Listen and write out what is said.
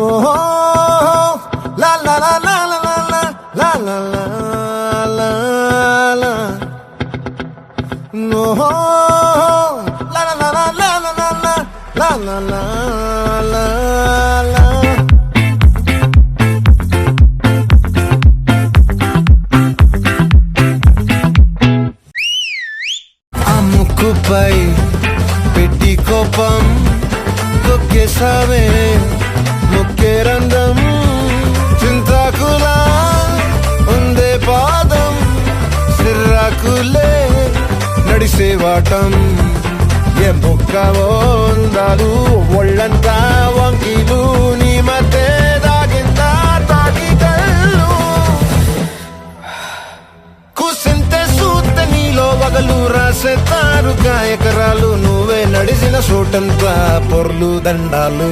ఓహో లా లా లా లా లా లా లా లా లా లా ఓహో లా లా లా లా లా లా లా లా లా లా లా ముక్కుపై పెట్టి కోపం తొక్కేసావే ముక్కే రంధ్రం చింతాకులా ఉందే పాదం సిర్రాకులే నడిసే వాటం ఏ ముక్కవో అందాలు ఒళ్ళంతా వంకీలు నీ మధ్య దాగిందా తాకి కళ్ళు కూసింతే సూత నీలో వగలు రాసేతారు గాయకరాలు నువ్వే నడిసిన చోటంతా పొర్లు దండాలు